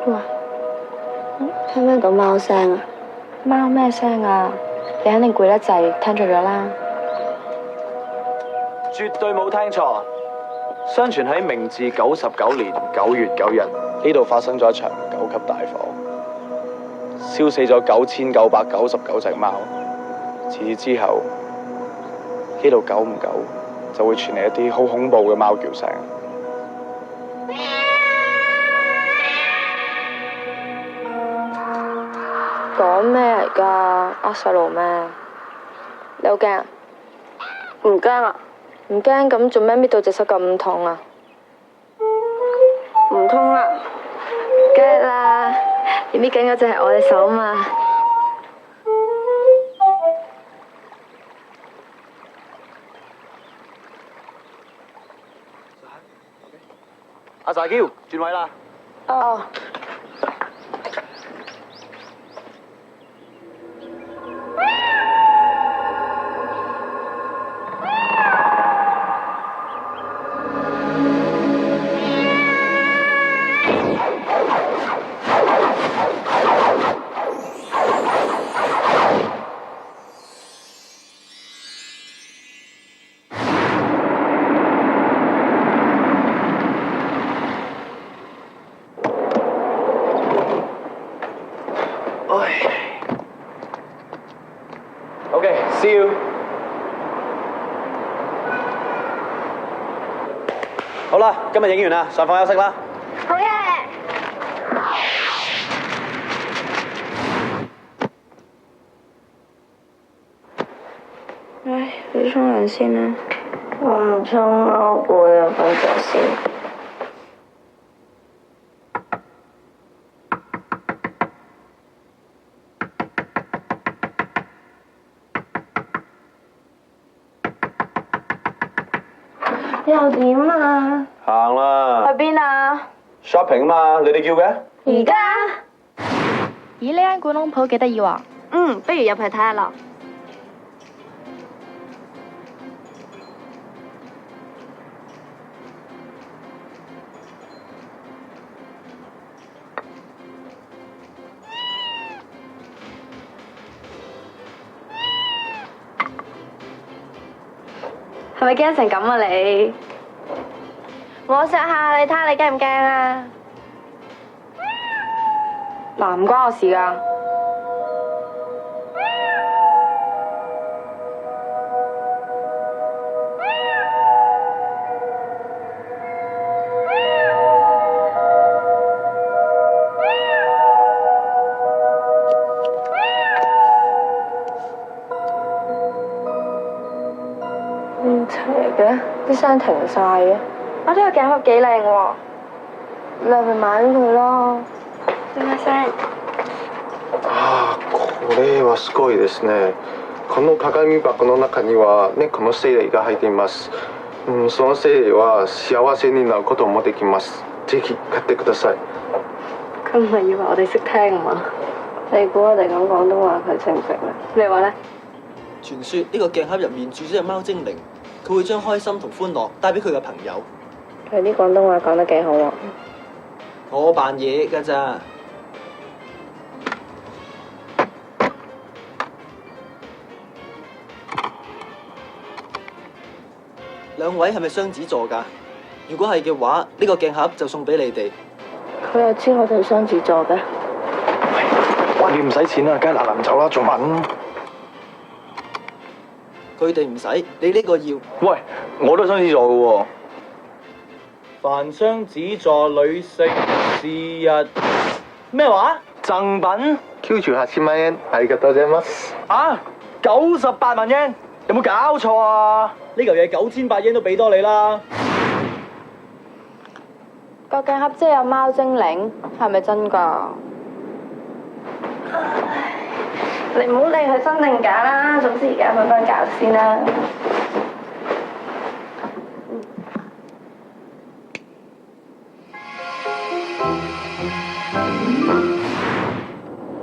喂，聽唔聽到貓聲啊？貓咩聲啊？你肯定攰得滯，聽錯咗啦。絕對冇聽錯。相傳喺明治99年9月9日，呢度發生咗一場9級大火，燒死咗9999隻貓。自此之後，呢度久唔久就會傳嚟一啲好恐怖嘅貓叫聲。講咩嚟㗎？呃細路咩？你好驚啊？唔驚啊？唔驚咁做咩搣到隻手咁痛啊？唔痛啦，梗係啦，你搣緊嗰隻係我隻手嘛。阿 Sa 嬌轉位啦。哦。OK，see you。好啦，今日影完啦，上房休息啦。好嘢！唉，去沖涼先啦。我唔沖啦，我攰啊，瞓咗先。又點啊？行啦。去邊啊？ shopping 嘛，你哋叫嘅？而家？咦，呢間古董鋪幾得意喎。不如入去睇下咯。係咪驚成咁啊你？我錫下你睇下，你驚唔驚啊？嗱，唔關我事㗎。唔齊嘅，啲聲停晒嘅。我呢個鏡盒幾靚喎，你入去買咗佢咯。すみません。これはすごいですね。この鏡箱の中には猫の精霊が入っています。その精霊は幸せになることもできます。ぜひ買ってください。佢唔係以為我哋識聽啊嘛？你估我哋講廣東話佢識唔識咧？你話咧？傳說呢個鏡盒入面住咗隻貓精靈，佢會將開心同歡樂帶俾佢嘅朋友。佢啲廣東話講得幾好喎。我扮嘢㗎咋。兩位係咪雙子座㗎？如果係嘅話，呢個鏡盒就送俾你哋。佢又知我哋雙子座嘅。哇！你唔使錢啊，梗係嗱臨走啦，仲問？佢哋唔使，你呢個要。喂，我都係雙子座嘅喎。凡雙子座女性是日咩話？贈品98万円ありがとうございます。啊，98萬yen，有冇搞錯啊？呢嚿嘢9800yen都俾多你啦。個鏡盒真係有貓精靈，係咪真㗎？你唔好理佢真定假啦，總之而家瞓返覺先啦。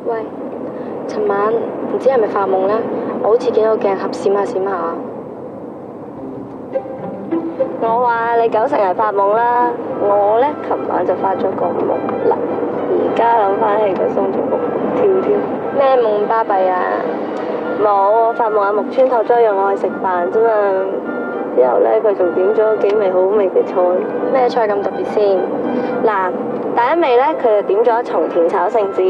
喂，尋晚唔知係咪發夢咧？我好似見到個鏡盒閃下閃下。我話你9成係發夢啦，我呢，琴晚就發咗個夢啦。而家諗翻起個鬆仲跳添。咩夢巴閉啊？冇，我發夢阿木村拓哉約我去食飯啫嘛。之後咧，佢仲點咗幾味好味嘅菜。咩菜咁特別先？嗱，第一味咧，佢就點咗松田炒聖子；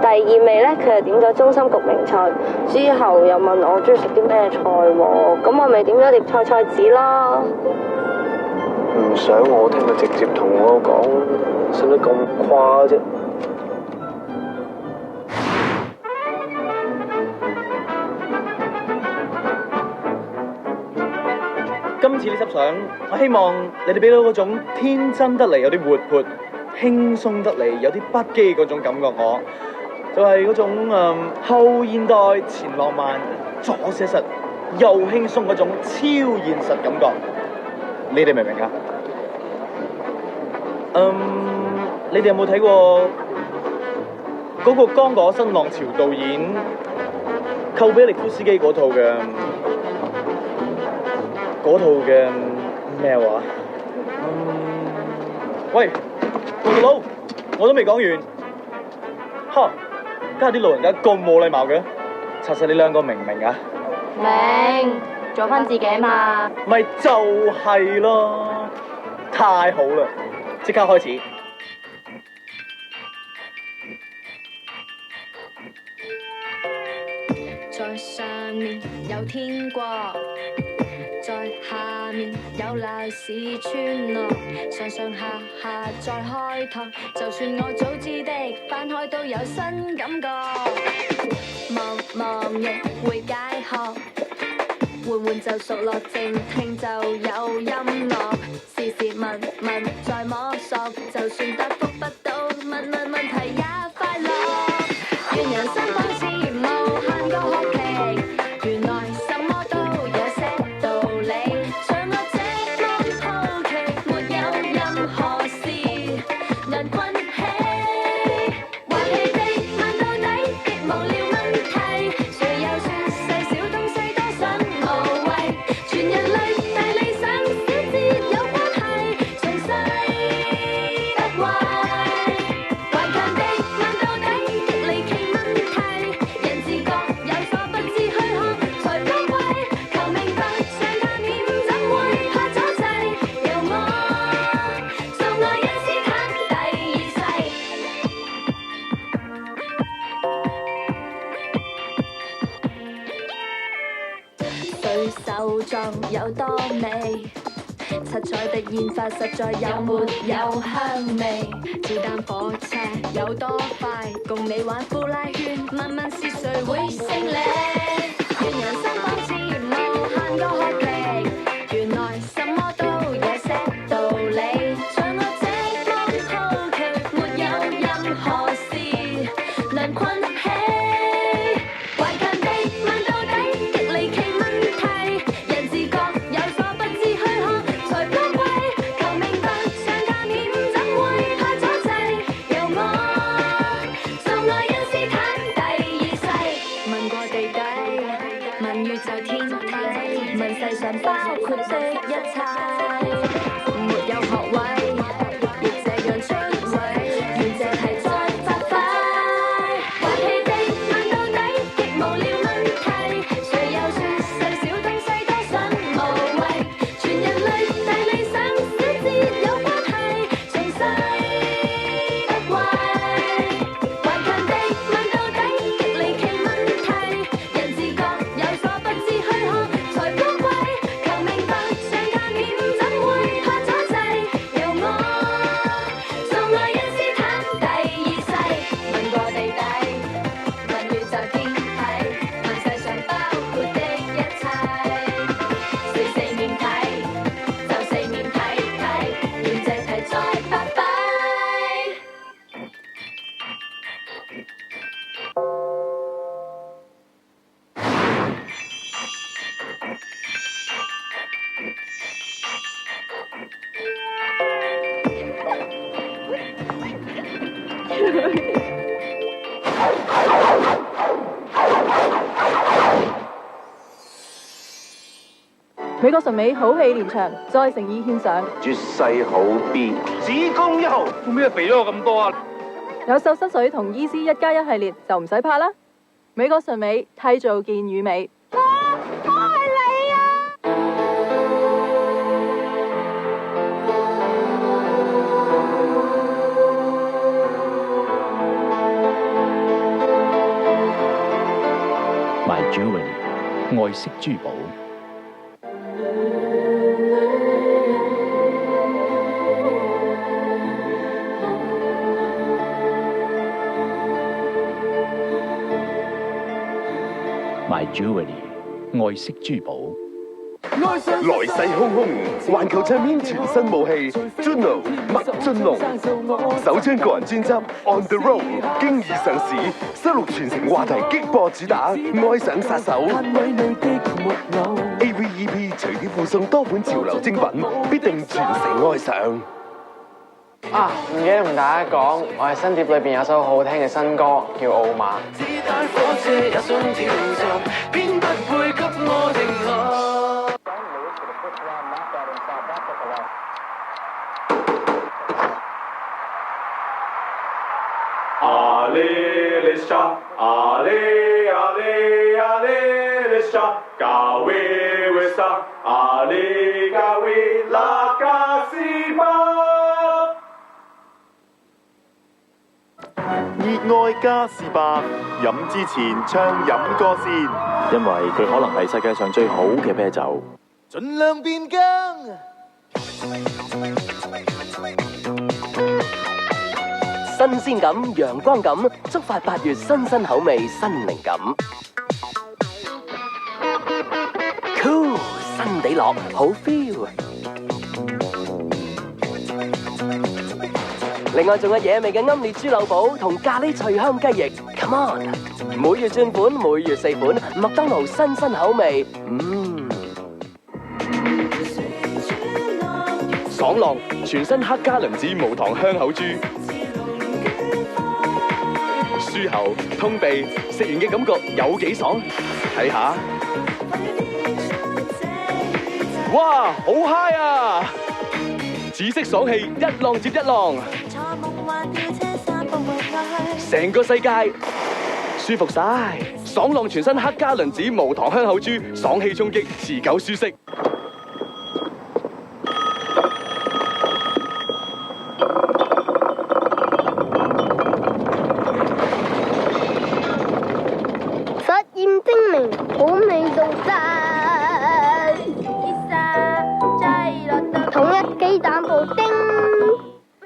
第二味咧，佢就點咗中心焗名菜。之後又問我中意食啲咩菜喎，咁我咪點咗碟菜菜子咯。唔想我聽佢直接同我講，使乜咁誇啫？今次呢輯相，我希望你哋俾到嗰種天真得嚟有啲活潑，輕鬆得嚟有啲不羈嗰種感覺我，就係嗰種後現代前浪漫左寫實又輕鬆嗰種超現實感覺。你哋明唔明啊？你哋有冇睇過嗰個剛果新浪潮導演寇比力夫斯基嗰套嘅咩話？喂，老佬，我都未講完。哈！家下啲老人家咁冇禮貌嘅，查實你兩個明唔明啊？明，做翻自己嘛。咪就係咯，太好啦！即刻開始。在上面有天國，在下面有鬧市村落，上上下下再開拓，就算我早知的翻開都有新感覺。望亦會解渴，緩緩就熟落，靜聽就有音樂，時時問再摸索，就算答覆不到，問題也快樂。願人生好似無限個學期，原來什麼都有些道理，像我這麼好奇，沒有任何事能困起，壞氣地問到底極無聊問題，誰又說細小東西多想無謂，全人類大理想小節有關係，從細得壞，頑強地問到底極離奇問題，人自覺有所不知虛學才高貴，求明白上下念怎會怕阻滯，由我送愛因斯坦第二世。對手狀有多美，七彩的煙花實在有沒有香味，子彈火車有多快，共你玩呼啦圈，問是誰會勝利，願人生好似無限個學期，原來什麼都有些道理，像我這麼好奇，沒有任何事能困起，頑強地問到底極離奇問題，人自覺有所不知虛學才高貴，求明白上下念怎會怕阻滯，由我送愛因斯坦第二世，問過地底，問宇宙天體，問世上包括的一切，沒有學位，亦這樣出位，願這題再發揮，壞氣地問到底極無聊問題，誰又說細小東西多想無謂，全人類大理想小節有關係，從細得壞，頑強地問到底極離奇問題，人自覺有所不知虛學才高貴，求明白上下念怎會怕阻滯，由我送愛因斯坦第二世，問過地底，問宇宙天體，問世上包括的一切，四面睇，就四面睇睇，願這題再發揮。美國純美好戲連場，再誠意獻上。絕世好 B，子宮一號，做咩肥咗我咁多啊？有瘦身水同 EC1+1系列就唔使怕啦。美國純美締造健與美。My Jewelry 愛惜珠寶。My Jewelry 愛惜珠寶。來勢洶洶，環球唱片全新武器 Juno 麥浚龍首張個人專輯 On the Road 經已上市，收錄全城話題激播主打《愛上殺手》。AV/EP 隨碟附送多款潮流精品，必定全城愛上。啊，唔記得同大家講，我係新碟裏邊有首好聽嘅新歌，叫《傲馬》。子彈火車也想跳進，偏不會給我停下。阿里 let's shop， 阿里阿里阿里 let's shop， 咖位 we stop， 阿里咖位拉卡西巴。熱愛嘉士伯，飲之前唱飲歌先，因為佢可能係世界上最好嘅啤酒。盡量變更。新鮮感、陽光感，觸發8月新口味、新靈感。Cool， 新地樂，好 feel。另外仲有野味嘅奄列豬柳堡同咖喱脆香雞翼 ，Come on！ 每月轉款，每月4款，麥當勞新口味，爽朗全新黑加侖子無糖香口豬。舒喉通鼻，食完嘅感覺有幾爽？睇下，哇，好 high 啊！紫色爽氣一浪接一浪，成個世界舒服晒。爽朗全新黑加侖子無糖香口豬，爽氣衝擊，持久舒適。好味道真，統一雞蛋布丁。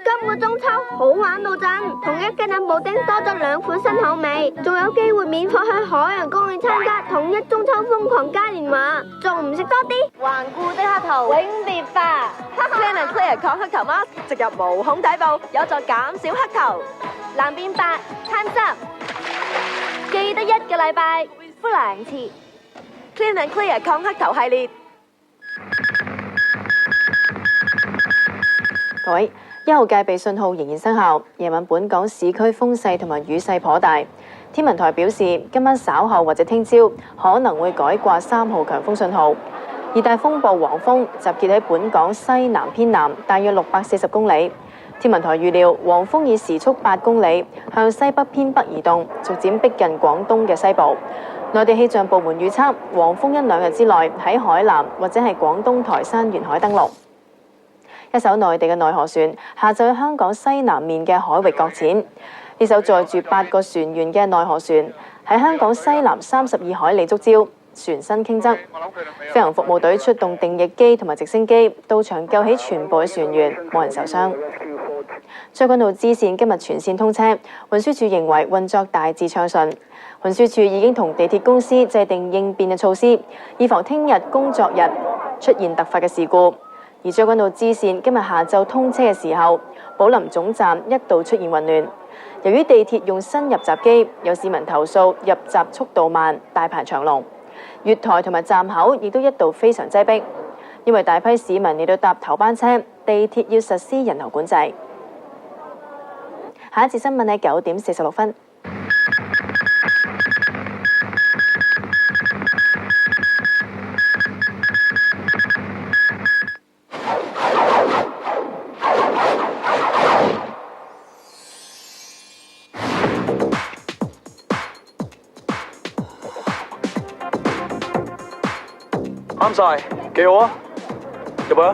今個中秋好玩到震，統一雞蛋布丁多咗2款新口味，仲有機會免費去海洋公園參加統一中秋瘋狂嘉年華，仲唔食多啲？頑固的黑頭永別化 ，Clean and Clear 抗黑頭 mask 植入毛孔底部，有助減少黑頭。藍變白 ，Time's up， 記得1個禮拜敷2次。Clean and Clear 抗黑頭系列。各位，1號戒備信號仍然生效。夜晚本港市區風勢同埋雨勢頗大。天文台表示，今晚稍後或者聽朝可能會改掛3號強風信號。熱帶風暴黃蜂集結喺本港西南偏南，大約640公里。天文台預料，黃蜂以時速8公里向西北偏北移動，逐漸逼近廣東嘅西部。內地氣象部門預測，黃蜂1-2日之內喺海南或者係廣東台山沿海登陸。一艘內地嘅內河船下晝喺香港西南面嘅海域擱淺。呢艘載住8個船員嘅內河船喺香港西南32海里觸礁，船身傾側。飛行服務隊出動定翼機同埋直升機到場救起全部嘅船員，冇人受傷。將軍澳支線今日全線通車，運輸署認為運作大致暢順。運輸署已經同地鐵公司制定應變嘅措施，以防聽日工作日出現突發嘅事故。而將軍澳支線今日下晝通車嘅時候，寶林總站一度出現混亂。由於地鐵用新入閘機，有市民投訴入閘速度慢，大排長龍。月台同埋站口亦都一度非常擠迫，因為大批市民嚟到搭頭班車，地鐵要實施人流管制。下一節新聞喺9點46分。啱晒，幾好啊！入去啊！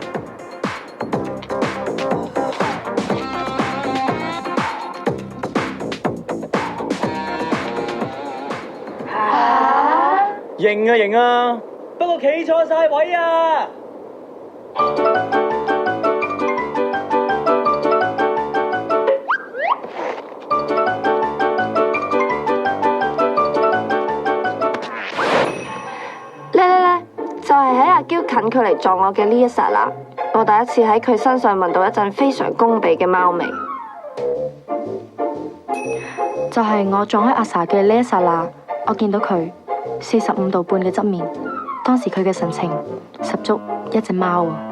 型啊型啊，不過企錯晒位啊！呢，就係喺阿嬌近距離撞我嘅呢一剎那，我第一次喺佢身上聞到一陣非常攻鼻嘅貓味。就係我撞開阿 sa 嘅呢一剎那，我見到佢45度半嘅側面，當時佢嘅神情十足一隻貓啊！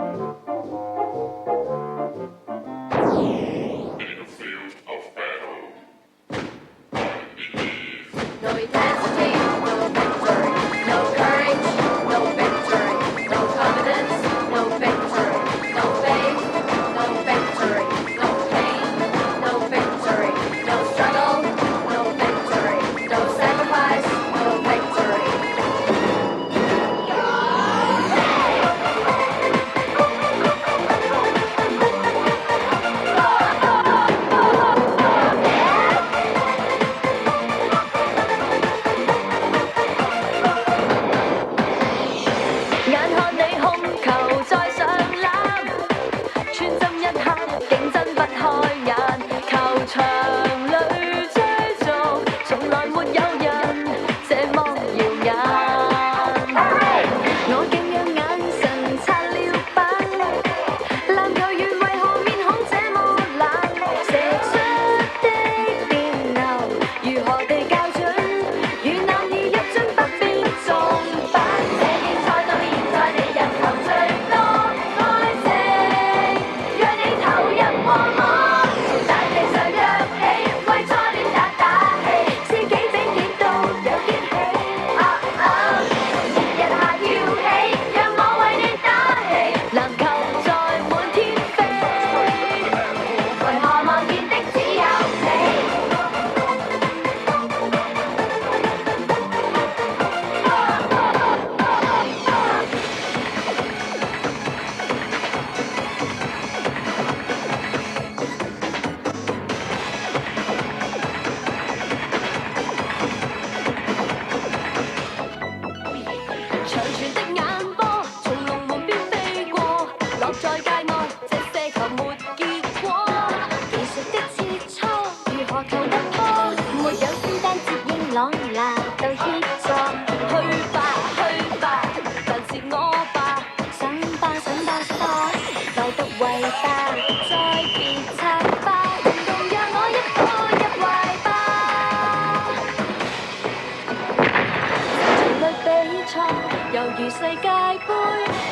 猶如世界盃，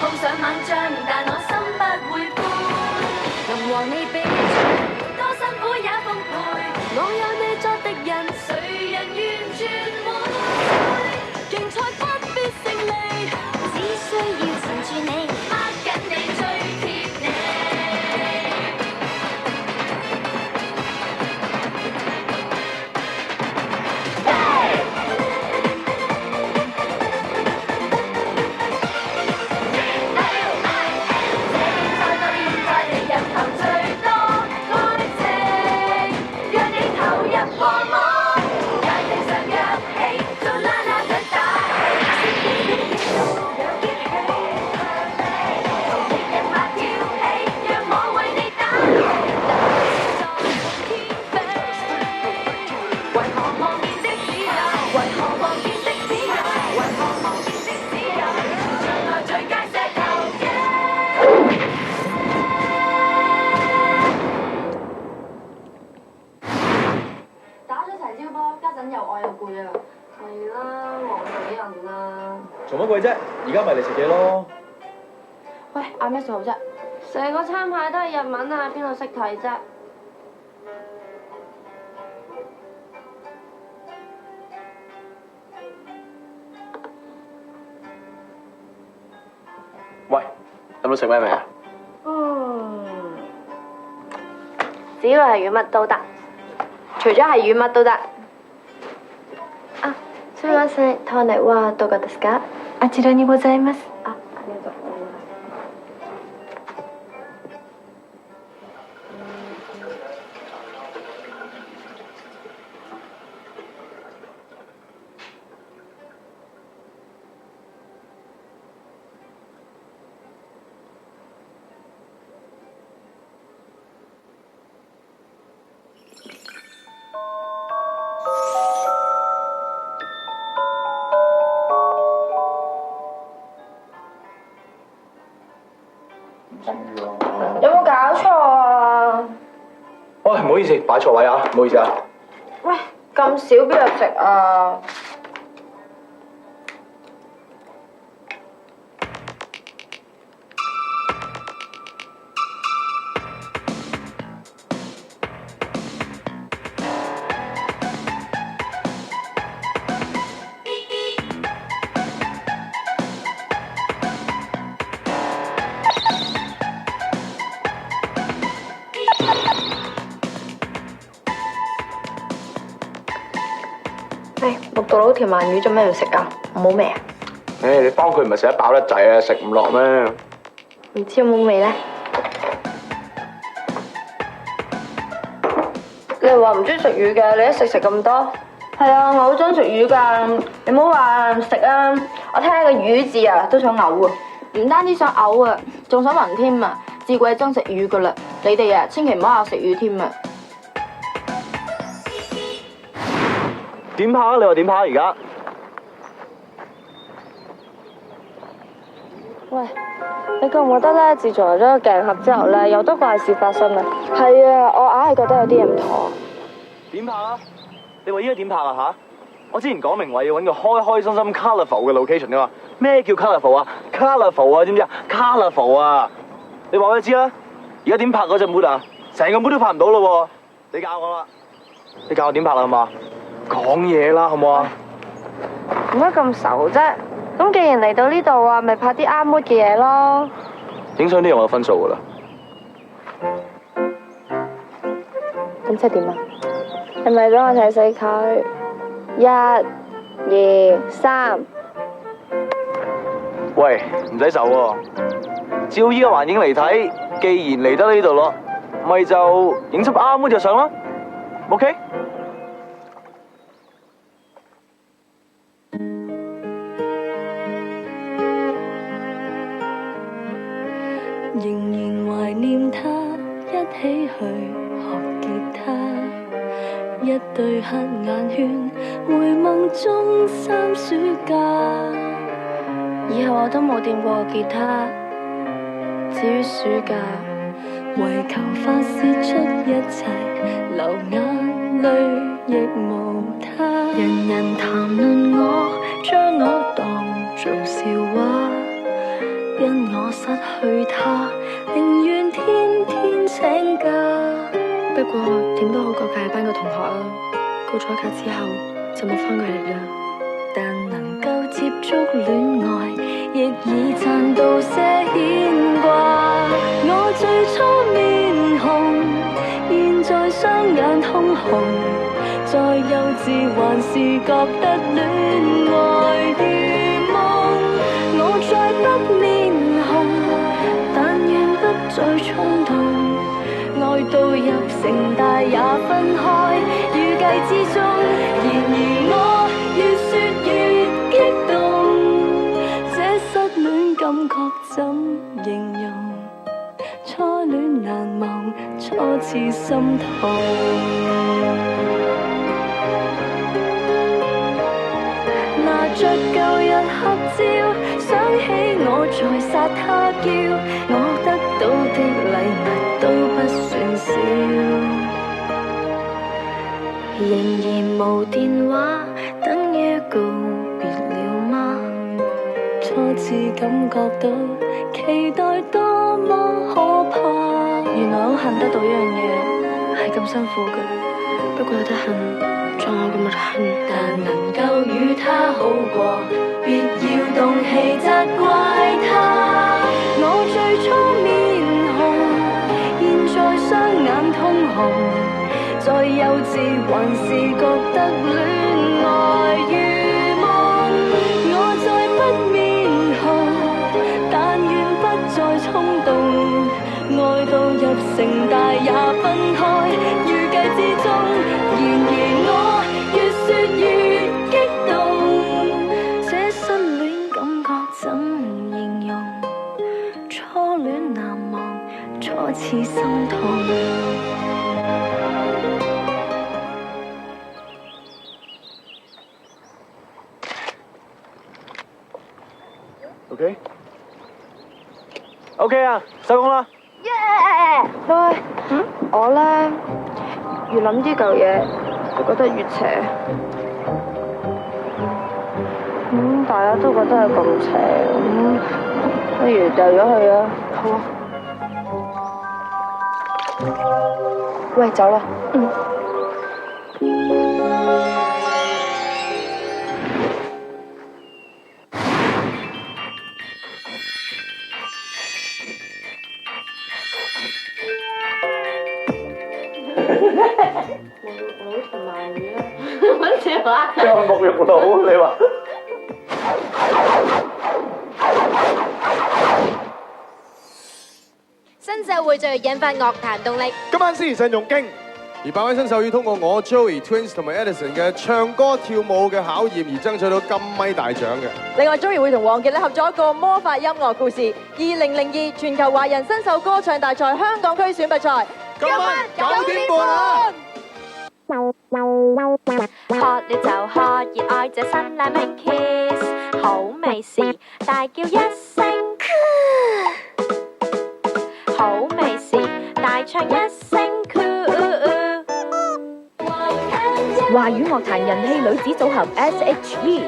碰上猛將，但我心不會灰。能和你比賽，多辛苦也奉陪。我有你作敵人，誰人願轉會？競賽不必勝利，只需要纏住你，握緊你最貼你。做乜鬼啫？而家咪嚟食嘢咯。喂，嗌咩餸好啫？成個餐牌都係日文啊，邊度識睇啫？喂，有冇食咩未啊？只要係魚乜都得，除咗係魚乜都得。啊，すみません、タネはどこですか？あちらにございます。あ、喂，唔好意思，擺錯位啊，唔好意思啊。喂，咁少邊度食啊？木道佬條鰻魚做咩要食啊？唔好味啊？你幫佢唔係食得飽得滯啊，食唔落咩？唔知有冇味咧？你話唔中意食魚嘅，你一食咁多？係啊，我好中意食魚㗎。你唔好話食啊！我聽個魚字啊，都想嘔啊！唔單止想嘔啊，仲想暈添啊！至鬼憎食魚㗎啦！你哋啊，千祈唔好嗌食魚添啊！點拍啊？你話點拍而家？喂，你覺唔覺得咧？自從有咗個鏡盒之後咧，有好多怪事發生啊！係啊，我硬係覺得有啲嘢唔妥。點拍啊？你話依家點拍啊吓？我之前講明話要揾個開開心心 colourful 嘅 location 噶嘛？咩叫 colourful 啊 ？colourful 啊，知唔知啊 ？colourful 啊！你話我知啦。而家點拍嗰隻 mood 啊？成個 mood 都拍唔到咯喎！你教我啦，你教我點拍啦好嘛？講嘢啦，好唔好啊？點解咁愁啫？咁既然嚟到呢度啊，咪拍啲啱 mood 嘅嘢咯。影相都有我分數噶啦。咁即係點啊？係咪俾我睇死佢？1、2、3。喂，唔使走喎，照依個環境嚟睇，既然嚟得呢度咯，咪就影輯啱 mood 就上啦。OK？仍然懷念他，一起去學吉他，一對黑眼圈，回夢中3暑假。以後我都冇掂過吉他，至於暑假，為求發泄出一切，流眼淚亦無他。人人談論我，將我當做笑話。因我失去他，寧願天天請假。不過點都好過隔離班個同學啊，告咗假之後就冇返過嚟啦。但能夠接觸戀愛，亦已賺到些牽掛。我最初面紅，現在雙眼通紅，再幼稚還是覺得戀愛如夢。我再不面紅，但願不再衝動，愛到入城大也分開，預計之中。然而我越說越激動，這失戀感覺怎形容？初戀難忘，初次心痛。拿着舊日合照，想起我在殺他嬌，我得到的禮物都不算少。仍然無電話，等於告別了嗎？初次感覺到期待多麼可怕。原來好恨得到一樣嘢係咁辛苦嘅，不過有得恨，仲有咁嘅恨。但能夠與他好過，別要動氣責怪他。我最初面紅，現在雙眼通紅，再幼稚還是覺得戀愛如夢。我再不面紅，但願不再衝動，愛到入城大也分開，預計之中。然而我越說越激動，這失戀感覺怎形容？初戀難忘，初次心痛。OK 啊，收工啦。耶！喂，我咧越諗呢嚿嘢，就覺得越邪。大家都覺得係咁邪，不如掉咗佢啊！好啊。喂，走啦。乜嘢話？啄木肉佬，你話？新秀匯聚引發樂壇動力。今晚司儀陣容勁，而8位新秀要通過我 Joey Twins 同埋 Edison 嘅唱歌跳舞嘅考驗而爭取到金咪大獎嘅。另外，Joey 會同王傑咧合作一個魔法音樂故事2002全球華人新秀歌唱大賽香港區選拔賽，今晚9點半啊！喝了就喝，熱愛這新奶明 kiss， 好味時大叫一聲，好味時大唱一聲。華語樂壇人氣女子組合 S.H.E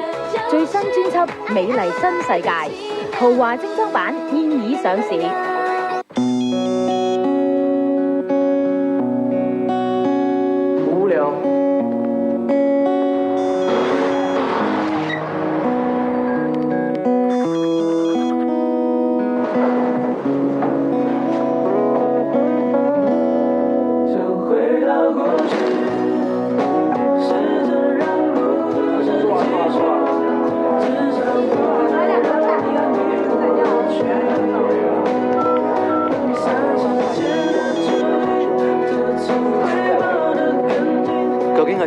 最新專輯《美麗新世界》豪華精裝版現已上市。無聊。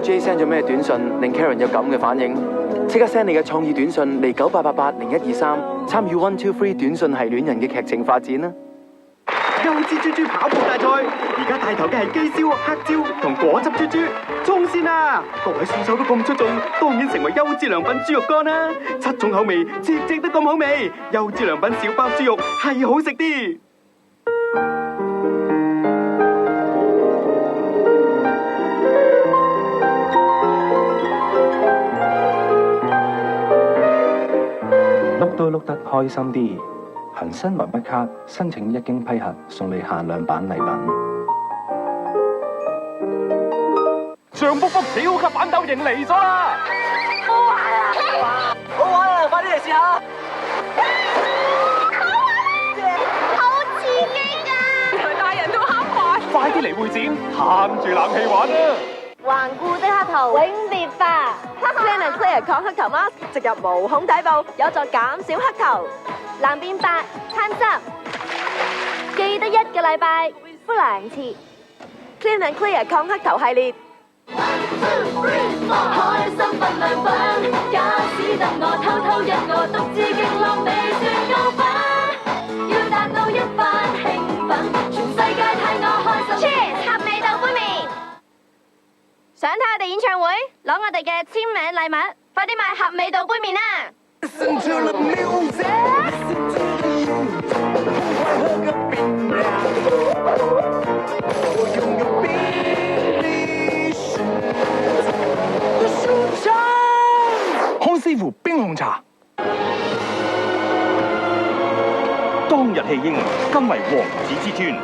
J send 咗咩短信令 Karen 有咁嘅反應？即刻 send 你嘅創意短信嚟98880123，參與123短信係戀人嘅劇情發展啦！優之豬豬跑步大賽，而家帶頭嘅係雞燒、黑椒同果汁豬豬，衝線啊！各位選手都咁出眾，當然成為優之良品豬肉乾啦！7種口味，隻都咁好味，優之良品小包豬肉係好食啲。都碌得開心啲，恒生來筆卡申請一經批核，送你限量版禮品。漲卜卜超級反斗型嚟咗啦！好玩啊！好玩啊！快啲嚟試下！好刺激啊！原來大人都啱玩！快啲嚟會展，慳住冷氣玩啊！頑固的黑頭永別化 Clean and Clear 抗黑頭 mask 植入毛孔底部，有助減少黑頭。藍變白，參汁，記得1個禮拜敷2次。Clean and Clear 抗黑頭系列。開心分兩份，假使得我偷偷一個，獨自勁浪未算高分，要達到一番興奮，全世界睇我開心。Cheers， 合味道杯麵。想睇我哋演唱會，攞我哋嘅簽名禮物，快啲買合味道杯麵啦！康師傅冰紅茶，當日棄嬰，今為王子之尊，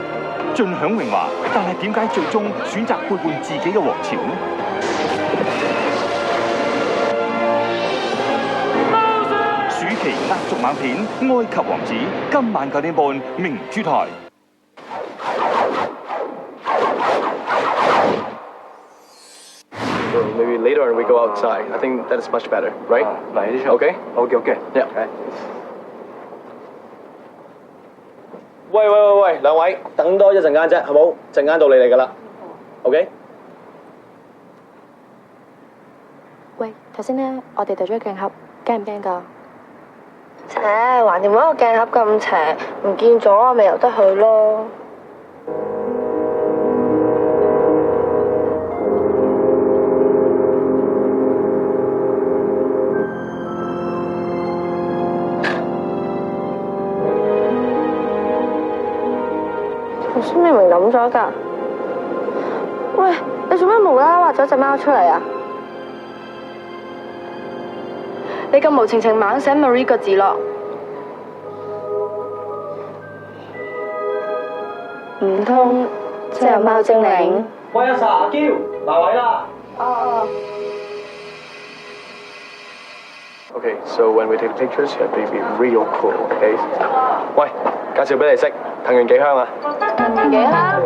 盡享榮華，但係點解最終選擇背叛自己嘅王朝呢？暑期壓軸猛片《埃及王子》，今晚9點半明珠台。Maybe later on we go outside. I think that is much better, right? Okay? Okay. Yeah. Okay. 喂，兩位，等多一陣間啫，好冇？陣間到你哋㗎啦。OK？喂，頭先咧，我哋對咗鏡盒，驚唔驚㗎？橫掂嗰個鏡盒咁邪，唔見咗咪由得佢咯。頭先明明諗咗㗎。喂，你做咩無啦啦畫咗隻貓出嚟啊？你咁無情情猛寫 Marie 個字咯，唔通即係貓精靈？喂，阿 Sa 阿嬌，埋位啦！哦。 Okay, so when we take pictures, you have to be real cool, okay? 喂，介紹俾你識，藤原紀香啊。藤原紀香？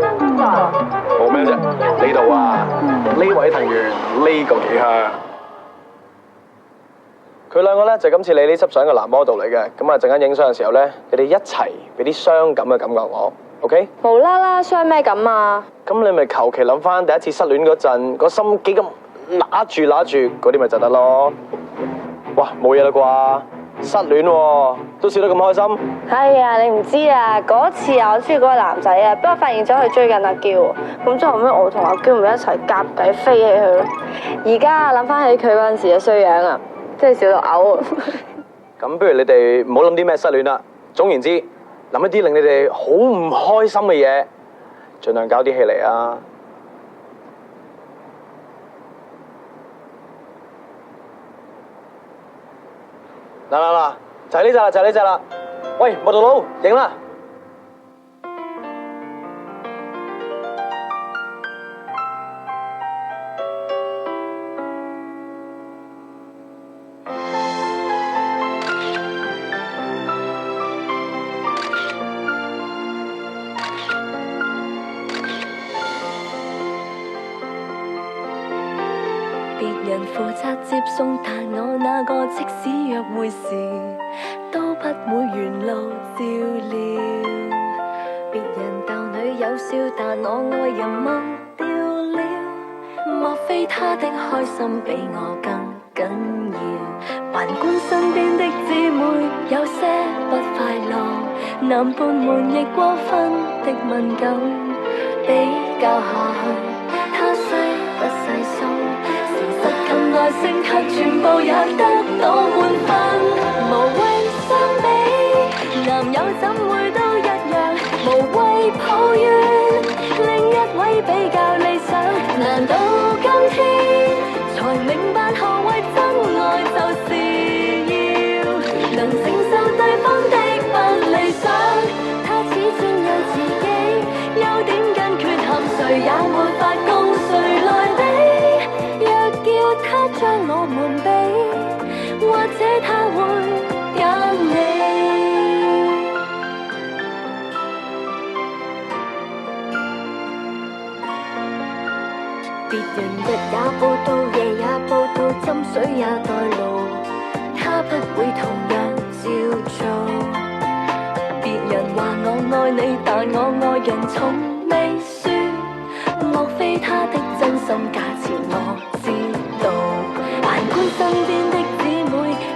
冇咩啫，呢度啊，呢位藤原，呢個紀香。佢兩個咧就今次你呢輯相嘅男 model 嚟嘅，咁啊陣間影相嘅時候咧，你哋一齊俾啲傷感嘅感覺我 ，OK？ 無啦啦傷咩感啊？咁你咪求其諗翻第一次失戀嗰陣，個心幾咁揦住嗰啲咪就得咯。哇，冇嘢啦啩？失戀喎，都笑得咁開心。係啊，你唔知啊，嗰次啊，我中意嗰個男仔啊，不過發現咗佢追緊阿嬌，咁之後尾我同阿嬌咪一齊夾計飛起佢咯。而家諗翻起佢嗰陣時嘅衰樣啊，真係笑到嘔啊！咁不如你哋唔好諗啲咩失戀啦，總言之，諗一啲令你哋好唔開心嘅嘢，盡量搞啲戲嚟啊！嗱，就係呢隻啦，喂，木頭佬，影啦！別人負責接送，但我那個即使約會時都不會沿路照料。別人逗女友笑，但我愛人忘掉了。莫非他的開心比我更緊要？環觀身邊的姊妹，有些不快樂，男伴們亦過分的敏感，比較下去，他雖不細心。耐性卻全部也得到滿分，無謂相比，男友怎會都一樣，無謂抱怨，另一位比較理想。難道今天才明白何謂真愛，就是要能承受對方的不理想。他始終有自己優點跟缺陷，誰也沒法共誰來比。他將我們比，或者他會揀你。別人日也報道，夜也報道，斟水也代勞，他不會同樣照做。別人話我愛你，但我愛人從未說，莫非他的真心價錢我知道？環觀身邊的姊妹，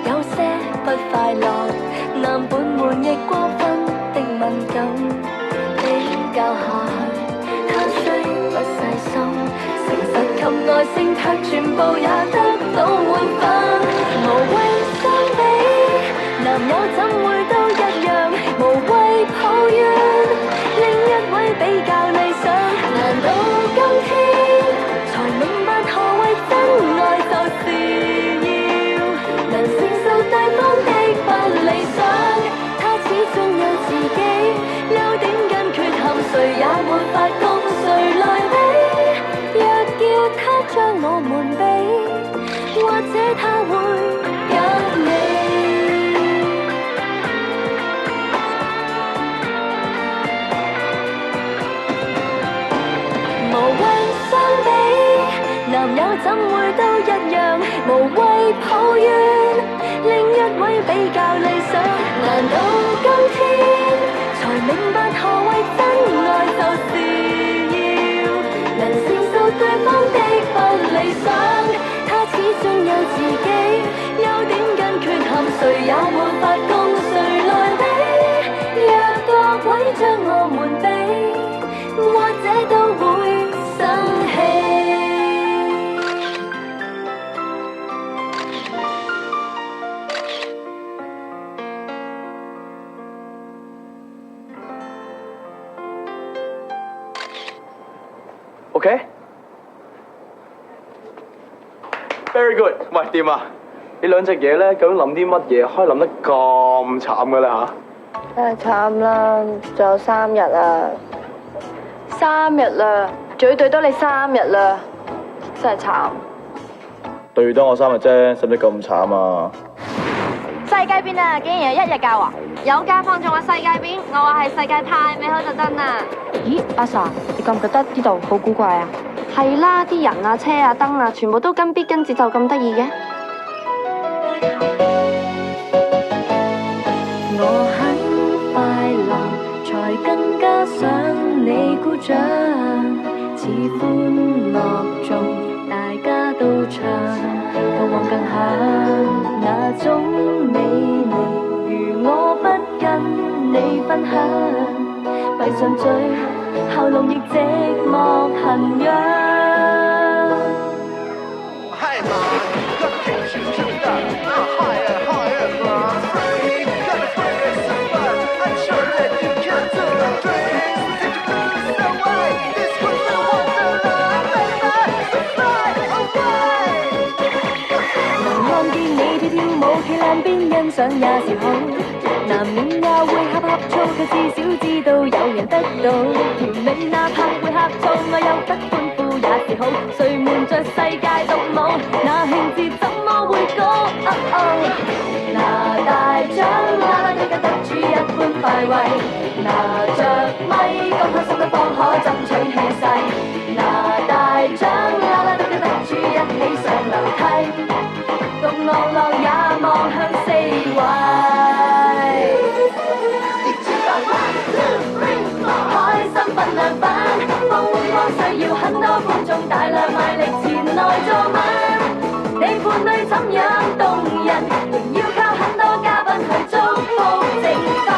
有些不快樂，男伴們亦過分的敏感，比較下去，他雖不細心，誠實及耐性卻全部也得到滿分。無謂相比，男友怎會都一樣，無謂抱怨，另一位比較理想。難道今天才明白何謂真愛，就是要能承受對方的不理想。他始終有自己優點跟缺陷，誰也沒法共誰來比。若叫他將我們比，或者他會揀你。無謂相比，男友怎會都一樣，無謂抱怨，另一位比較理想。難道今天才明白何謂真愛，就是要能承受對方的不理想。他始終有自己優點跟缺陷，誰也沒法共誰來比。若各位將我們比，或者都會生氣。OK， Very good。喂，掂啊？你兩隻嘢咧，究竟諗啲乜嘢，可以諗得咁慘嘅咧嚇？真係慘啦，仲有3日啊！3日啦，仲要對多你3日啦，真係慘。對多我3日啫，使唔使咁慘啊？世界變啊，竟然有1日教啊！有假放仲話世界變，我話係世界太美好就真啦。咦，阿 Sa， 你覺唔覺得呢度好古怪啊？係啦，啲人啊、車啊、燈啊，全部都跟 beat 跟節奏咁得意嘅。我很快樂，才更加想你鼓掌，似歡樂中大家都唱，更旺更響。那種美味，如我不跟你分享，閉上嘴，喉嚨亦寂寞痕癢。嗨嘛，這挺是真的，嗨呀嗨呀嘛，你看得對對什麼？I'm sure that you can do the things that you lose the way. This was the wonderland, baby, so fly away. 能看見你跳跳舞，企兩邊欣賞也是好，難免也會呷呷醋，卻至少知道有人得到甜美，哪怕會呷醋，我有得歡呼也是好。誰瞞着世界獨舞，那興致怎麼會高？拿大獎啦，一個得主一般快慰，拿着咪咁開心嘅方可爭取氣勢，拿大獎啦，一個得主一起上樓梯。獨樂樂也望向四圍，開心分量版，風光需要很多觀眾，大量賣力前來坐穩。你伴侶怎樣動人，仍要靠很多嘉賓去祝福正飯。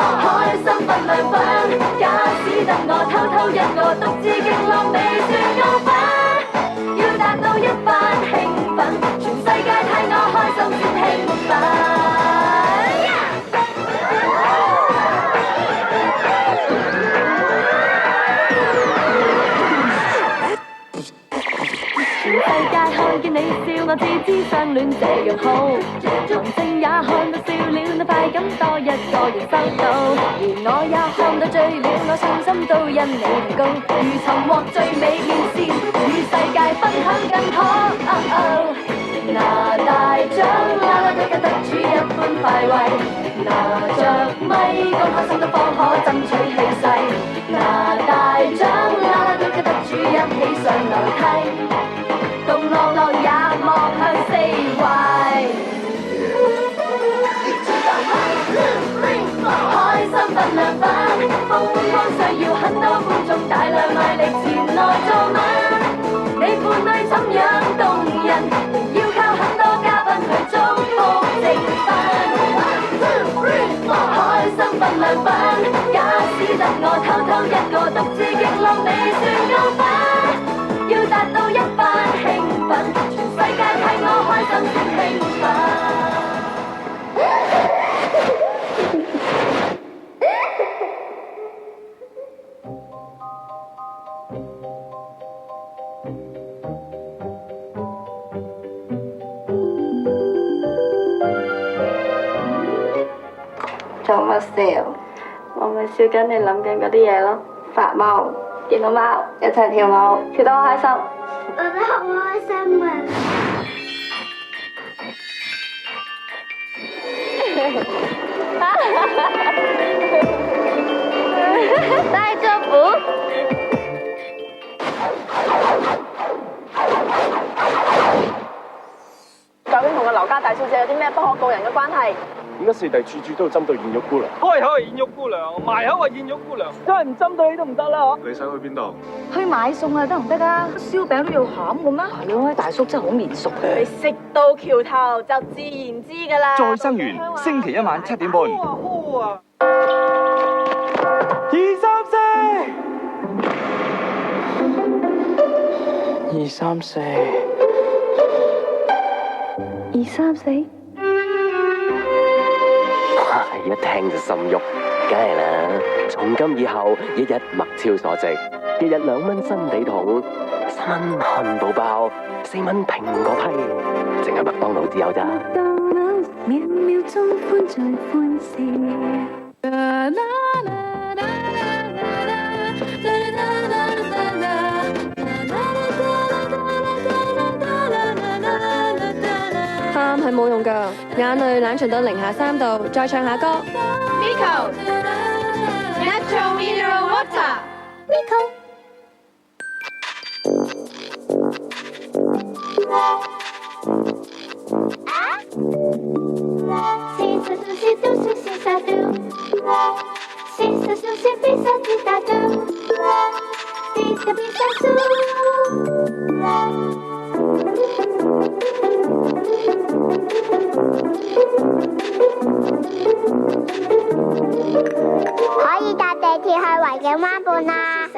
開心分量版，假使得我偷偷一個獨自勁浪未算高分，要達到一番興奮，全世界睇我開心先興奮。全世界看見你笑，我自知相戀這樣好，旁證也看到笑了，那快感多一個人收到，而我也看到醉了，我信心都因你提高，如尋獲最美妙線，與世界分享更好。拿大獎啦，一個得主一般快慰，拿着咪咁開心都方可爭取氣勢，拿大獎啦，一個得主一起上樓梯。獨樂樂也望向四圍，開心分量版，風光需要很多觀眾，大量賣力前來坐穩。你伴侶怎樣動人，仍要靠很多嘉賓去祝福正飯。開心分量版，假使得我偷偷一個獨自勁浪未算高分，要達到一番興奮，全世界睇我開心先興奮。做乜笑？我咪笑緊你諗緊嗰啲嘢咯。發夢，見到貓，一齊跳舞，跳得好開心。我都好開心啊！大丈夫？究竟同個劉家大小姐有啲咩不可告人嘅關係？點解四弟處處都要針對燕玉姑娘？開口係燕玉姑娘，埋口係燕玉姑娘，真係唔針對你都唔得啦！你想去邊度？去買餸啊，得唔得啊？燒餅都要餡嘅咩？兩位大叔真係好面熟嘅。你食到橋頭就自然知㗎啦。再生緣，星期一晚7點半。234。234。一聽就心喐，梗係啦！從今以後，一日物超所值，日日2蚊新地桶，使7蚊漢堡包，4蚊蘋果批，淨係麥當勞至有咋。秒秒鐘歡聚歡笑。喊係冇用㗎，眼淚冷藏到零下3度，再唱下歌。Miko Natural Mineral Water。Miko。可以搭地鐵去維景灣畔啦。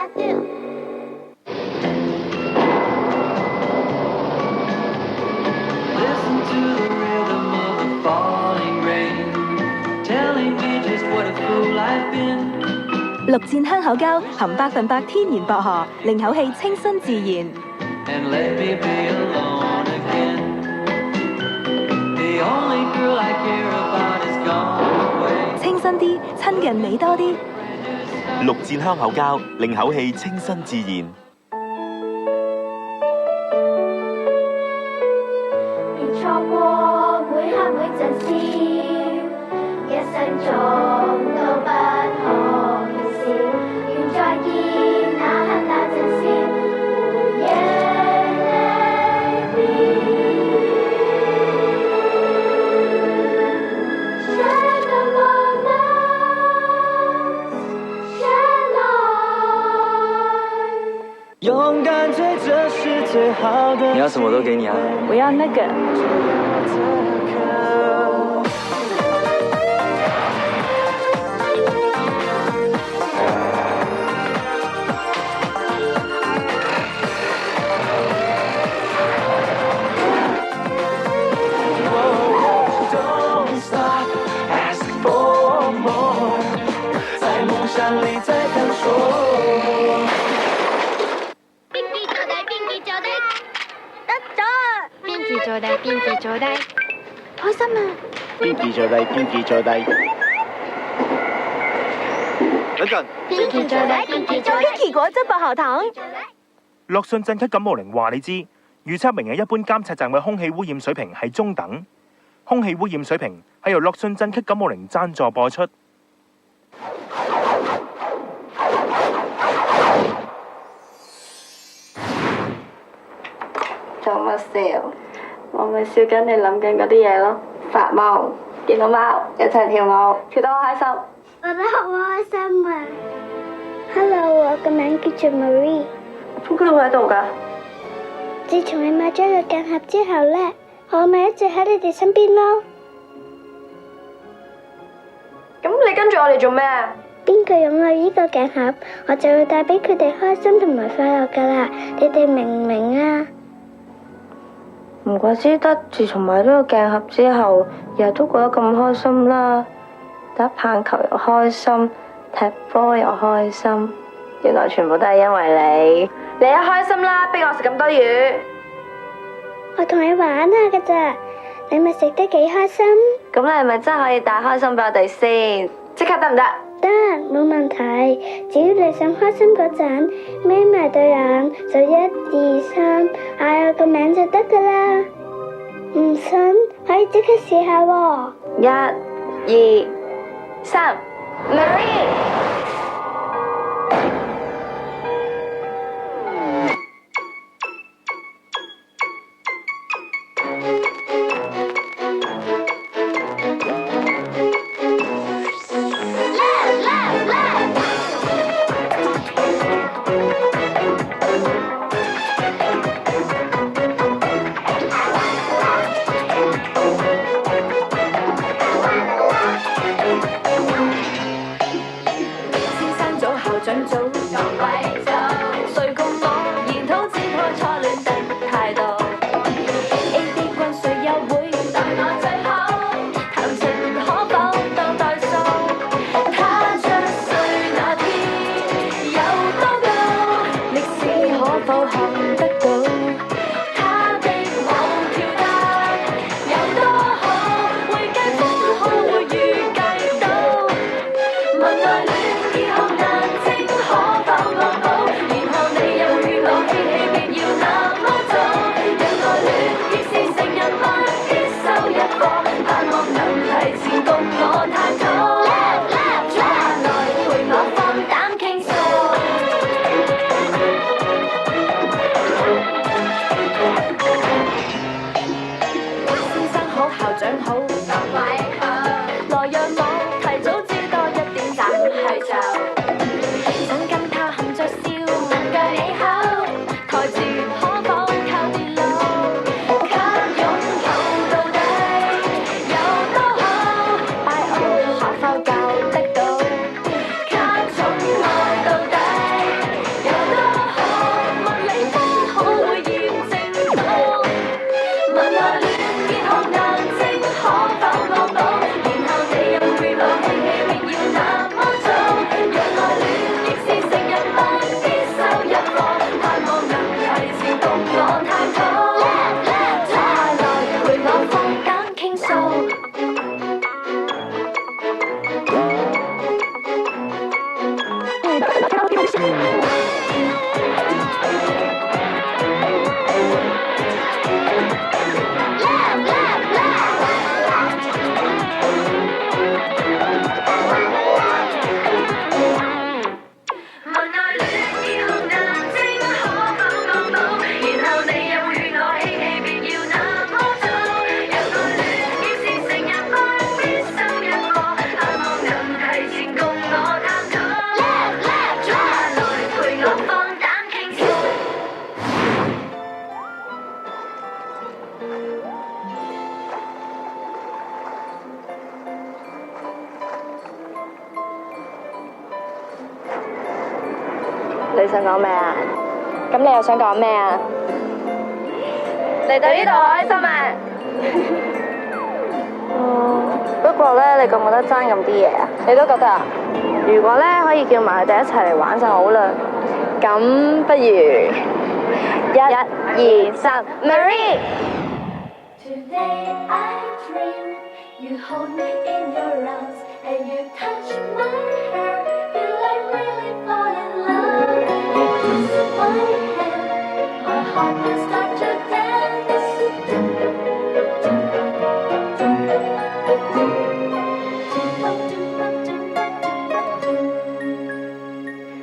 綠箭香口膠含100%天然薄荷，令口氣清新自然。清新啲，親近你多啲。綠箭香口膠令口氣清新自然。別錯過每刻每陣笑，一生中都不可缺少。願再見那刻那陣笑，回憶裏面。勇敢追，这是最好的。你要什么都给你啊！我要那个。在梦想里再探索。邊記做低，開心啊！邊記做低，邊記做低。等陣。邊記做低，邊記做低。邊記果汁薄荷糖。樂信鎮咳感冒靈話你知，預測明日一般監測站嘅空氣污染水平係中等。空氣污染水平係由樂信鎮咳感冒靈贊助播出。做乜笑？我咪笑緊你諗緊嗰啲嘢咯。發夢，見到貓，一齊跳舞，跳得好開心。我都好開心啊 ！Hello， 我個名叫做 Marie。點解你會喺度㗎？自從你買咗個鏡盒之後呢，我咪一直喺你哋身邊咯。咁你跟住我哋做咩啊？邊個擁有呢個鏡盒，我就會帶俾佢哋開心同埋快樂㗎啦。你哋明唔明啊？唔怪之得，自從買咗個鏡盒之後，日日都過得咁開心啦。打棒球又開心，踢波又開心，原來全部都係因為你。你一開心啦，逼我食咁多魚。我同你玩下㗎咋，你咪食得幾開心。咁你係咪真係可以帶開心俾我哋先？即刻得唔得？得，冇問題。只要你想開心嗰陣，眯埋對眼就1、2、3，嗌我個名就得㗎啦。唔信可以即刻試下喎。1、2、3 ，Marie。否看得到？他的舞跳得有多好，會計科可會預計到？問愛戀以後難證可否惡補？然後你又勸我嬉戲別要那麼早，讓愛戀亦是成人班必修一課，盼望能提前共我探討。坐下來陪我放膽傾訴。先生好，校長好，各位好，來讓我提早知多一點怎去做，想跟他含着笑問句你好，台詞可否靠電腦，給擁抱到底有多好，拜奧可否教得到，給寵愛到底有多好，物理科可會驗證到？問愛戀結學難證可否惡補？然後你又勸我嬉戲別要那麼早，讓愛戀亦是成人班必修一課，盼望能提前共我探討。坐下來陪我放膽傾訴。問愛戀以後難證可否惡補？然後你又勸我嬉戲別要那麼早，讓愛戀亦是成人班必修一課，盼望能提前共我探討。坐下來陪我放膽傾訴。你想講咩啊？咁你又想講咩啊？嚟到呢度開心啊！不過咧，你覺唔覺得爭咁啲嘢啊？你都覺得啊？如果咧可以叫埋佢哋一齊嚟玩就好啦。咁不如1、2、3 ，Marie。Today I dream you hold me in your arms and you touch my hair. Feel like really fall in love. You kiss my hand, my heart will start to dance.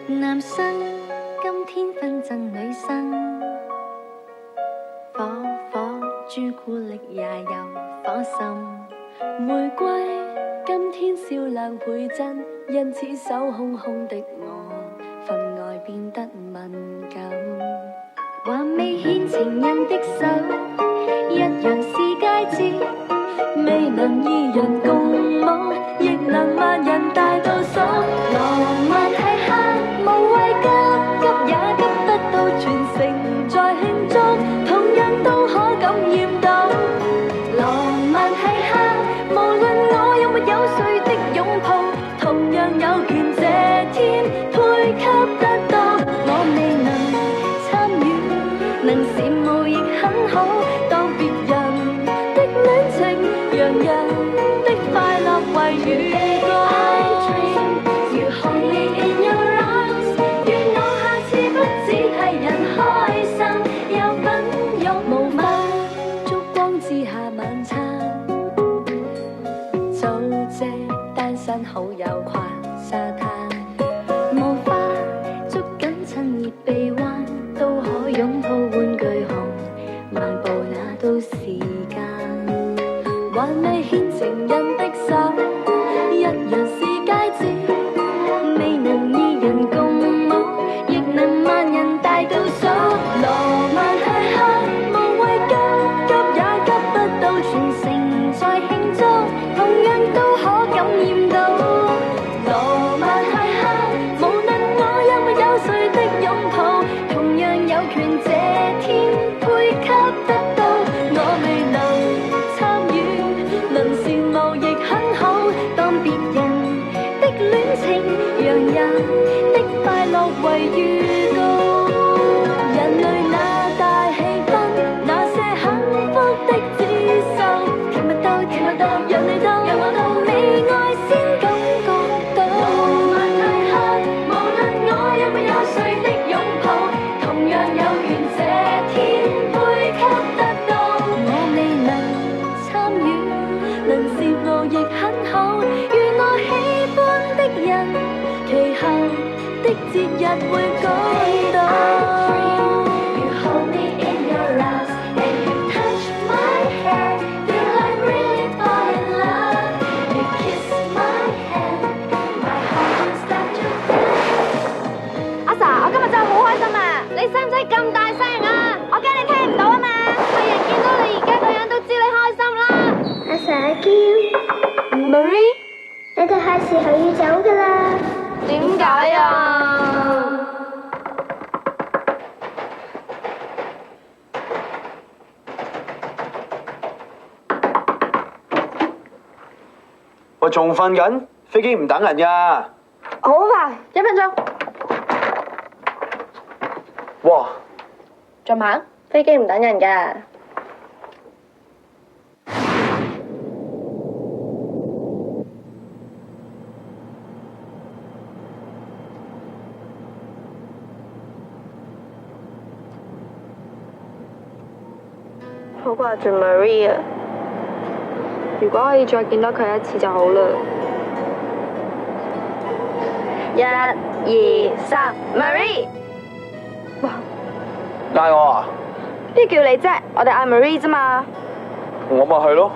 男生今天紛爭女生。火火朱古力也有火心，玫瑰今天銷量倍增，因此手空空的我，分外變得敏感。還未牽情人的手，一樣是戒指，未能二人共舞，亦能萬人大到數。浪漫係黑，無謂急也急得到全城在慶祝。同樣都可感染到，浪漫係黑，無論我有沒有誰的擁抱，同樣有權這天配給得到。我未能參與，能羨慕亦很好，當別人的戀情，讓人的快樂為預告。You hold me in your arms，願我下次不只係人開心，有品有無法燭光之下晚餐，組織單身好友跨沙灘，無法捉緊趁熱臂彎，都可擁抱玩具熊，漫步那都時間，還未牽情人的手，一樣是戒指，未能二人共舞，亦能萬人大倒數。浪漫係黑，無謂急也急得到全城在慶祝，同樣都可感染到。浪漫係黑，無論我有沒有誰的擁抱，同樣有權這天配給得到。我未能參與，能羨慕亦很好，當別人的戀情，讓人的快樂為預告。人咁大聲啊！我驚你聽唔到啊嘛！係人見到你而家個樣都知你開心啦。阿 Sa 阿嬌 ，Marie， 你哋係時候要走噶啦。點解啊？喂，仲瞓緊？飛機唔等人㗎。好快，1分鐘。哇！仲慢？飛機唔等人㗎。好掛住 Marie 啊！如果可以再見到佢一次就好啦。1、2、3 ，Marie！ 哇！嗌我啊？邊叫你啫？我哋嗌 Marie 啫嘛。我咪係咯。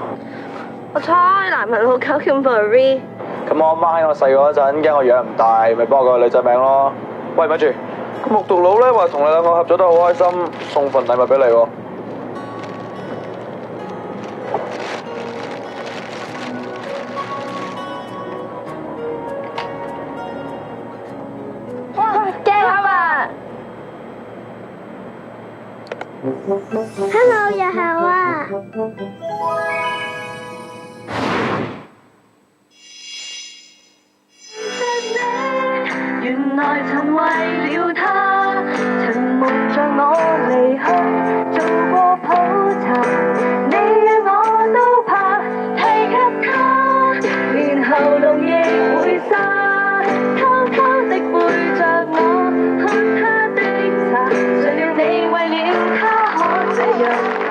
我猜男人老狗叫 Marie。咁我阿媽喺我細個嗰陣驚我養唔大，咪幫我個女仔名咯。喂，咪住，個木獨佬咧話同你兩個合作得好開心，送份禮物俾你喎。哇！驚啊！Hello， 日後啊！原來曾為了他，曾瞞着我離去，做過普查，你與我都怕提及他，連喉嚨亦會沙，偷偷的背着我喝他的茶，誰料你為了他可這樣。